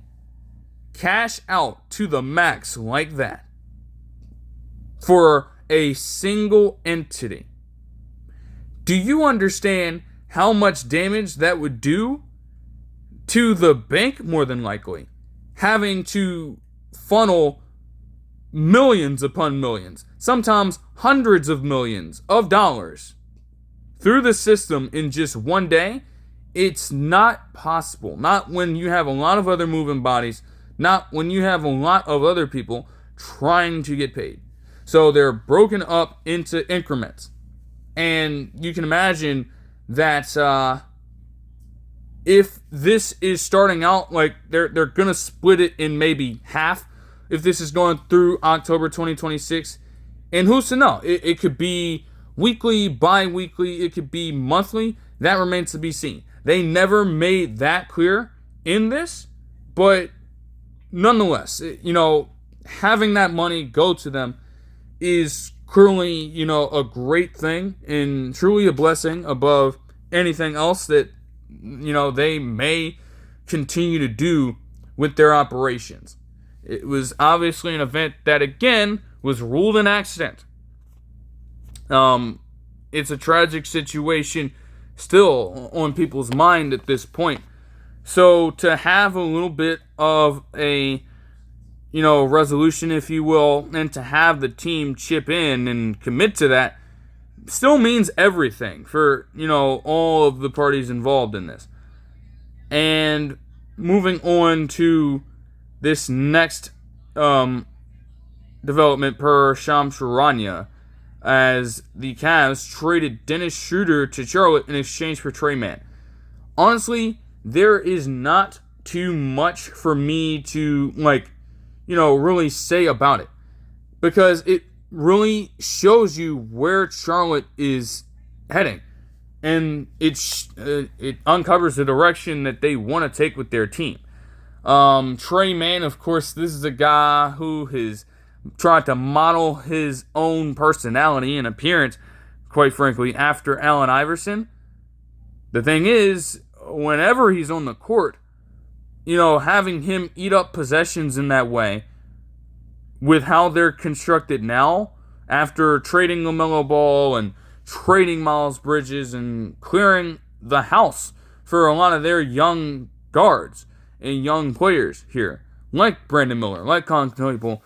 cash out to the max like that for a single entity. Do you understand how much damage that would do to the bank? More than likely having to funnel millions upon millions, sometimes hundreds of millions of dollars through the system in just one day. It's not possible. Not when you have a lot of other moving bodies, not when you have a lot of other people trying to get paid. So they're broken up into increments. And you can imagine that if this is starting out like they're going to split it in maybe half, if this is going through October 2026. And who's to know? It could be weekly, bi-weekly, it could be monthly. That remains to be seen. They never made that clear in this, but nonetheless, having that money go to them is clearly, a great thing and truly a blessing above anything else that, they may continue to do with their operations. It was obviously an event that, again, was ruled an accident. It's a tragic situation still on people's mind at this point. So to have a little bit of a, resolution, if you will, and to have the team chip in and commit to that still means everything for, all of the parties involved in this. And moving on to this next development per Shams Charania, as the Cavs traded Dennis Schroder to Charlotte in exchange for Tre Mann. Honestly, there is not too much for me to, really say about it, because it really shows you where Charlotte is heading, and it uncovers the direction that they want to take with their team. Tre Mann, of course, this is a guy who has tried to model his own personality and appearance, quite frankly, after Allen Iverson. The thing is, whenever he's on the court, having him eat up possessions in that way, with how they're constructed now, after trading LaMelo Ball and trading Miles Bridges and clearing the house for a lot of their young guards and young players here, like Brandon Miller, like Colin Claypool,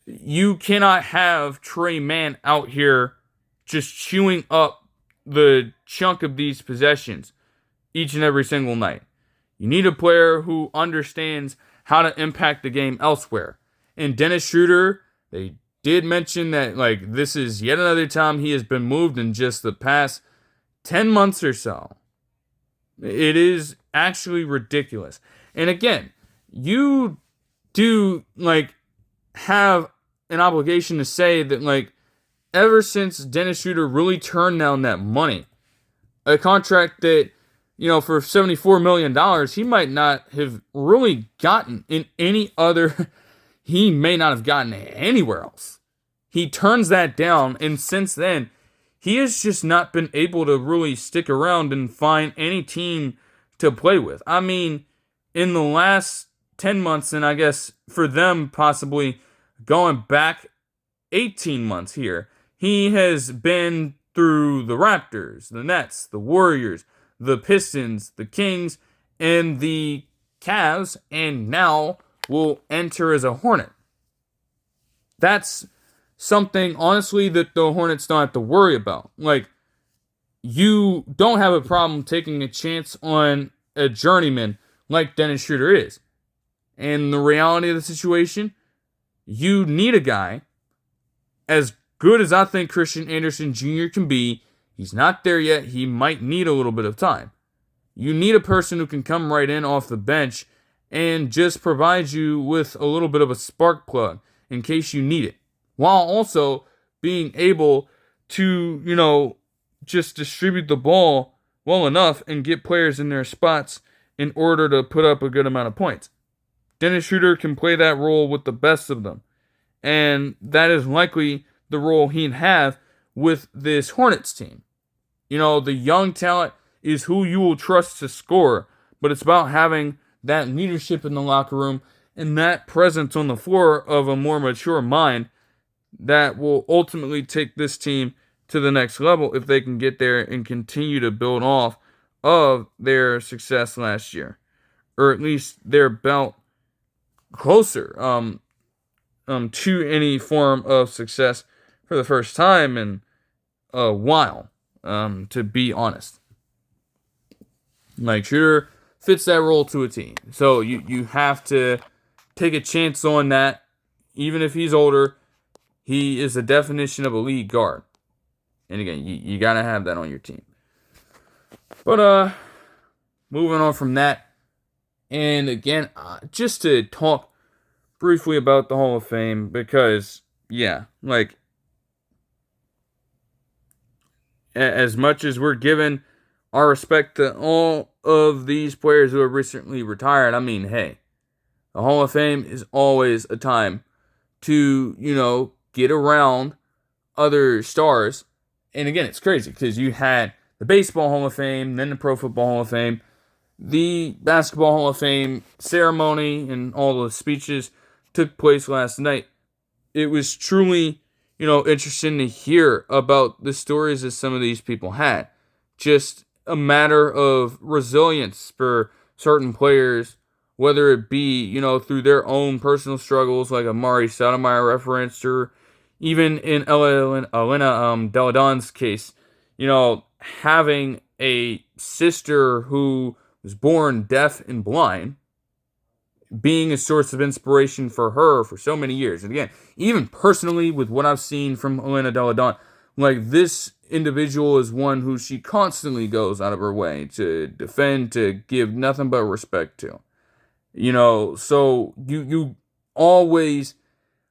you cannot have Tre Mann out here just chewing up the chunk of these possessions each and every single night. You need a player who understands how to impact the game elsewhere. And Dennis Schroder, they did mention that this is yet another time he has been moved in just the past 10 months or so. It is actually ridiculous. And again, you do have an obligation to say that ever since Dennis Schroder really turned down that money, a contract that for $74 million, he might not have really gotten in any other, he may not have gotten anywhere else. He turns that down, and since then, he has just not been able to really stick around and find any team to play with. I mean, in the last 10 months, and I guess for them possibly going back 18 months here, he has been through the Raptors, the Nets, the Warriors, the Pistons, the Kings, and the Cavs, and now will enter as a Hornet. That's something, honestly, that the Hornets don't have to worry about. You don't have a problem taking a chance on a journeyman like Dennis Schroder is. And the reality of the situation, you need a guy as good as I think Christian Anderson Jr. can be. He's not there yet. He might need a little bit of time. You need a person who can come right in off the bench and just provide you with a little bit of a spark plug in case you need it, while also being able to, just distribute the ball well enough and get players in their spots in order to put up a good amount of points. Dennis Schroder can play that role with the best of them, and that is likely the role he'd have with this Hornets team. The young talent is who you will trust to score, but it's about having that leadership in the locker room and that presence on the floor of a more mature mind that will ultimately take this team to the next level if they can get there and continue to build off of their success last year, or at least their belt closer to any form of success for the first time in a while, to be honest. Schroder fits that role to a T. So you have to take a chance on that. Even if he's older, he is the definition of a lead guard. And again, you got to have that on your team. But moving on from that, and again, just to talk briefly about the Hall of Fame, because, as much as we're giving our respect to all of these players who have recently retired, I mean, hey, the Hall of Fame is always a time to, get around other stars. And again, it's crazy because you had the Baseball Hall of Fame, then the Pro Football Hall of Fame, the Basketball Hall of Fame ceremony, and all the speeches took place last night. It was truly, interesting to hear about the stories that some of these people had. Just a matter of resilience for certain players whether it be, through their own personal struggles, like Amari Stoudemire referenced, or even in Elena Deladon's case, having a sister who was born deaf and blind, being a source of inspiration for her for so many years. And again, even personally, with what I've seen from Elena Deladon, like, this individual is one who she constantly goes out of her way to defend, to give nothing but respect to. So you always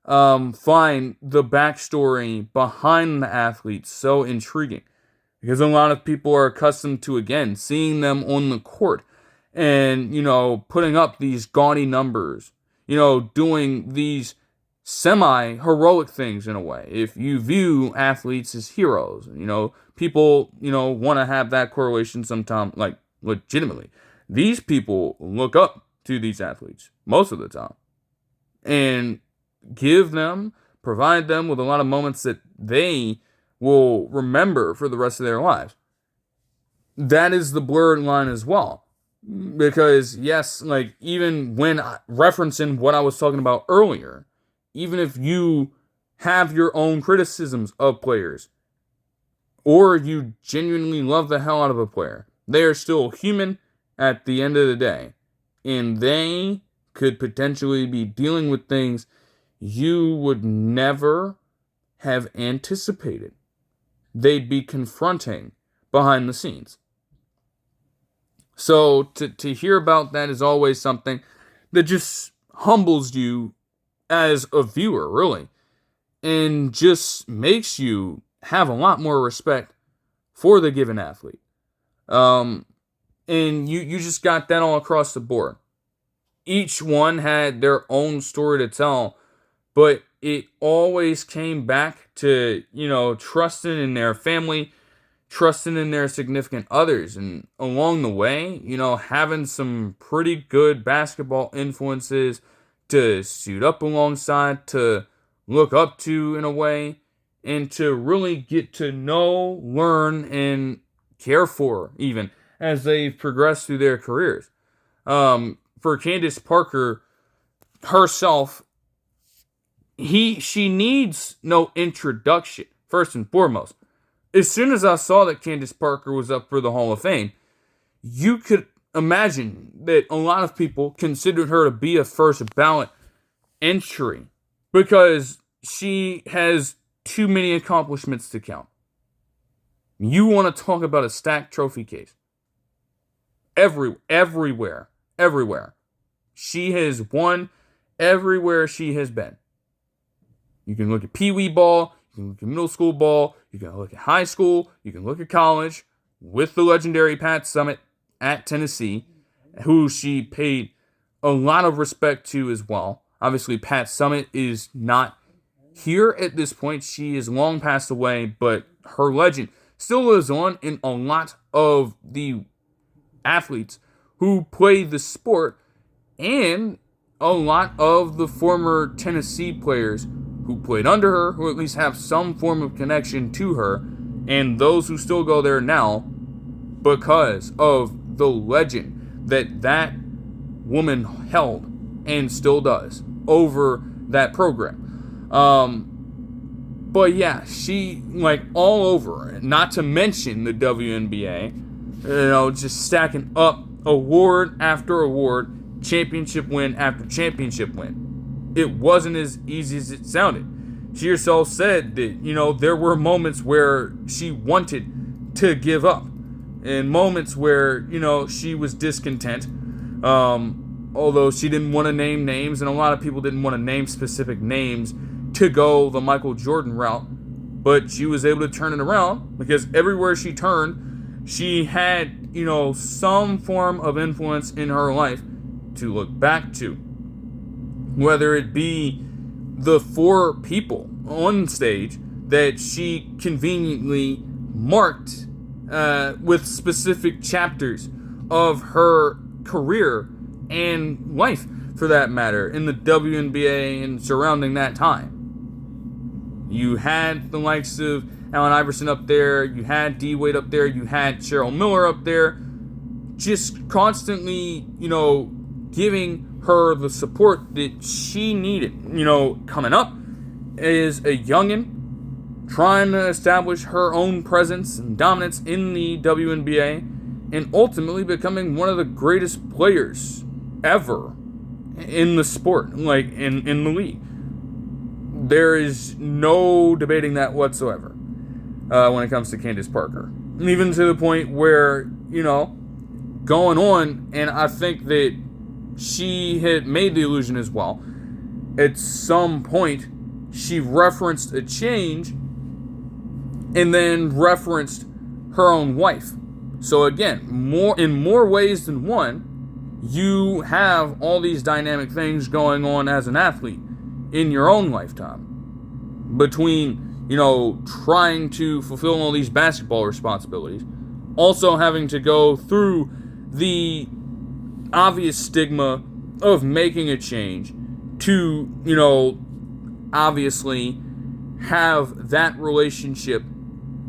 find the backstory behind the athletes so intriguing, because a lot of people are accustomed to, again, seeing them on the court and, putting up these gaudy numbers, doing these semi-heroic things in a way. If you view athletes as heroes, people, want to have that correlation sometimes, like, legitimately. These people look up to these athletes most of the time and provide them with a lot of moments that they will remember for the rest of their lives. That is the blurred line as well. Because, yes, like, even when referencing what I was talking about earlier, even if you have your own criticisms of players, or you genuinely love the hell out of a player, they are still human at the end of the day. And they could potentially be dealing with things you would never have anticipated they'd be confronting behind the scenes. So to hear about that is always something that just humbles you as a viewer, really, and just makes you have a lot more respect for the given athlete. And you just got that all across the board. Each one had their own story to tell, but it always came back to, trusting in their family, trusting in their significant others, and along the way, having some pretty good basketball influences to suit up alongside, to look up to in a way, and to really get to know, learn, and care for, even as they progress through their careers. For Candace Parker herself, she needs no introduction, first and foremost. As soon as I saw that Candace Parker was up for the Hall of Fame, you could imagine that a lot of people considered her to be a first ballot entry because she has too many accomplishments to count. You want to talk about a stacked trophy case. Everywhere. She has won everywhere she has been. You can look at Pee Wee ball, you can look at middle school ball, you can look at high school, you can look at college, with the legendary Pat Summitt at Tennessee, who she paid a lot of respect to as well. Obviously, Pat Summitt is not here at this point. She is long passed away, but her legend still lives on in a lot of the athletes who play the sport, and a lot of the former Tennessee players who played under her, who at least have some form of connection to her, and those who still go there now because of the legend that woman held and still does over that program. But yeah, she, like, all over, not to mention the WNBA, just stacking up award after award, championship win after championship win. It wasn't as easy as it sounded. She herself said that, there were moments where she wanted to give up, and moments where, she was discontent, although she didn't want to name names, and a lot of people didn't want to name specific names to go the Michael Jordan route, but she was able to turn it around, because everywhere she turned, she had, some form of influence in her life to look back to. Whether it be the 4 people on stage that she conveniently marked with specific chapters of her career and life, for that matter, in the WNBA and surrounding that time. You had the likes of Allen Iverson up there, you had D. Wade up there, you had Cheryl Miller up there, just constantly, giving her the support that she needed, coming up as a youngin', trying to establish her own presence and dominance in the WNBA, and ultimately becoming one of the greatest players ever in the sport, like in the league. There is no debating that whatsoever when it comes to Candace Parker. Even to the point where, going on, and I think that she had made the illusion as well. At some point, she referenced a change and then referenced her own wife. So again, in more ways than one, you have all these dynamic things going on as an athlete in your own lifetime. Between, trying to fulfill all these basketball responsibilities, also having to go through the obvious stigma of making a change to, obviously have that relationship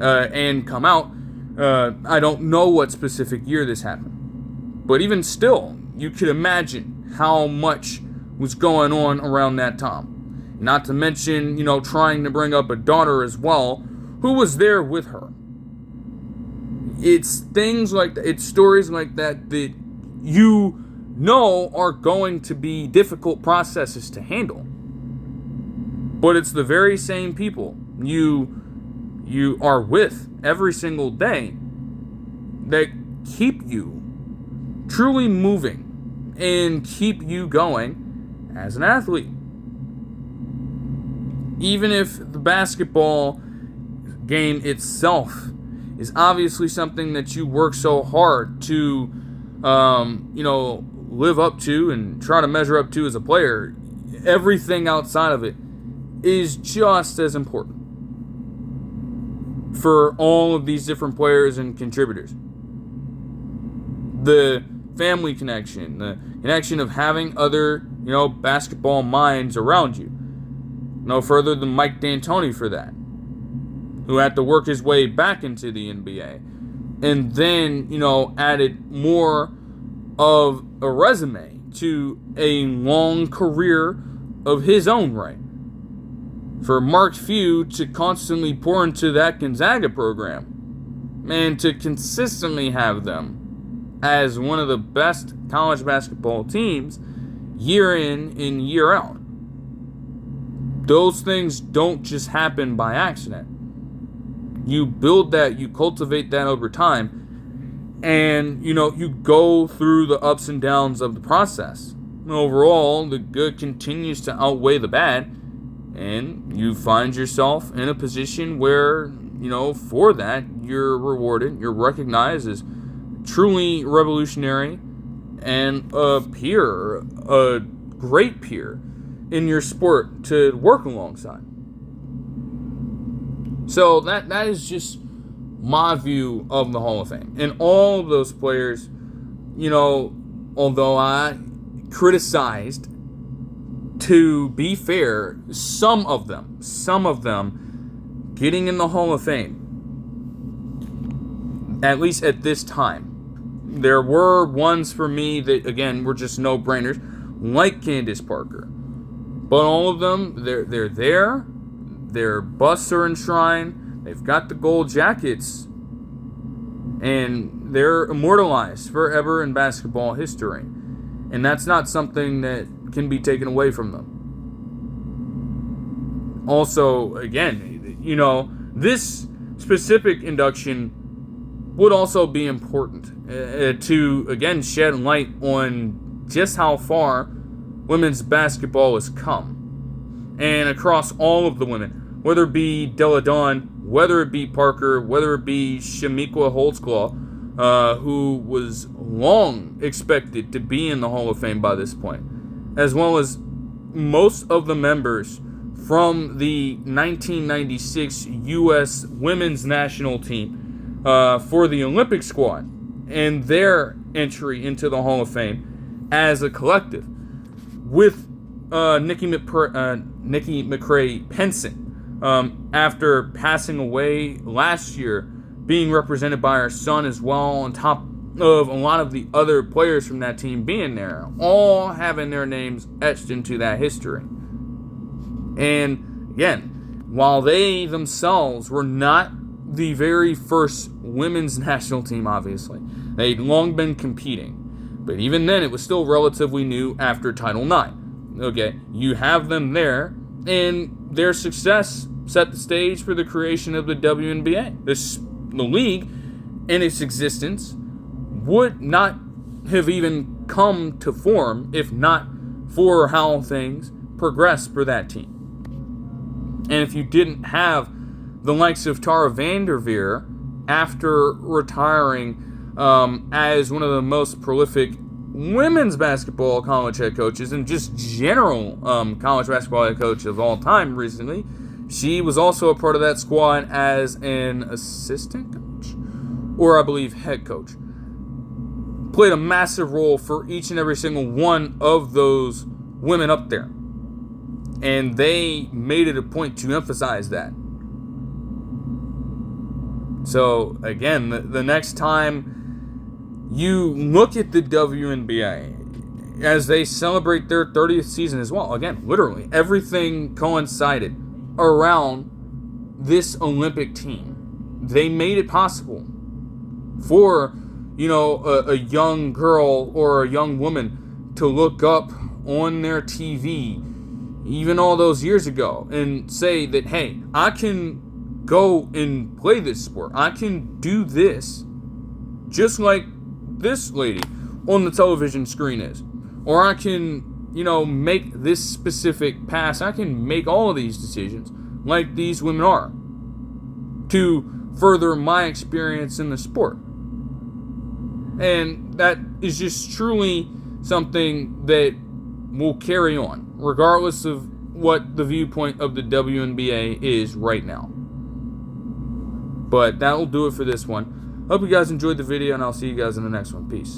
and come out. I don't know what specific year this happened. But even still, you could imagine how much was going on around that time. Not to mention, trying to bring up a daughter as well, who was there with her. It's things like that, it's stories like that that are going to be difficult processes to handle. But it's the very same people you are with every single day that keep you truly moving and keep you going as an athlete. Even if the basketball game itself is obviously something that you work so hard to, live up to and try to measure up to as a player, everything outside of it is just as important for all of these different players and contributors. The family connection, the connection of having other, basketball minds around you. No further than Mike D'Antoni for that, who had to work his way back into the NBA, and then, added more of a resume to a long career of his own right. For Mark Few to constantly pour into that Gonzaga program, and to consistently have them as one of the best college basketball teams year in and year out. Those things don't just happen by accident. You build that, you cultivate that over time, and, you go through the ups and downs of the process. Overall, the good continues to outweigh the bad, and you find yourself in a position where, for that, you're rewarded, you're recognized as truly revolutionary and a peer, a great peer in your sport to work alongside. So that is just my view of the Hall of Fame. And all of those players, although I criticized, to be fair, some of them getting in the Hall of Fame, at least at this time. There were ones for me that, again, were just no-brainers, like Candace Parker. But all of them, they're there. Their busts are enshrined. They've got the gold jackets. And they're immortalized forever in basketball history. And that's not something that can be taken away from them. Also, again, this specific induction would also be important to, again, shed light on just how far women's basketball has come. And across all of the women, whether it be Della Dawn, whether it be Parker, whether it be Shamiqua Holtzclaw, who was long expected to be in the Hall of Fame by this point, as well as most of the members from the 1996 U.S. women's national team for the Olympic squad and their entry into the Hall of Fame as a collective, with Nikki McCrae Penson, after passing away last year, being represented by her son as well, on top of a lot of the other players from that team being there, all having their names etched into that history. And again, while they themselves were not the very first women's national team, obviously, they'd long been competing. But even then, it was still relatively new after Title IX. Okay, you have them there, and their success set the stage for the creation of the WNBA. The league, in its existence, would not have even come to form if not for how things progressed for that team. And if you didn't have the likes of Tara Vanderveer after retiring as one of the most prolific women's basketball college head coaches and just general college basketball head coach of all time recently, she was also a part of that squad as an assistant coach, or I believe head coach. Played a massive role for each and every single one of those women up there. And they made it a point to emphasize that. So, again, the next time you look at the WNBA as they celebrate their 30th season as well, again, literally, everything coincided around this Olympic team. They made it possible for, a young girl or a young woman to look up on their TV, even all those years ago, and say that, hey, I can go and play this sport. I can do this just like this lady on the television screen is. Or I can, make this specific pass. I can make all of these decisions like these women are to further my experience in the sport. And that is just truly something that will carry on, regardless of what the viewpoint of the WNBA is right now. But that will do it for this one. Hope you guys enjoyed the video, and I'll see you guys in the next one. Peace.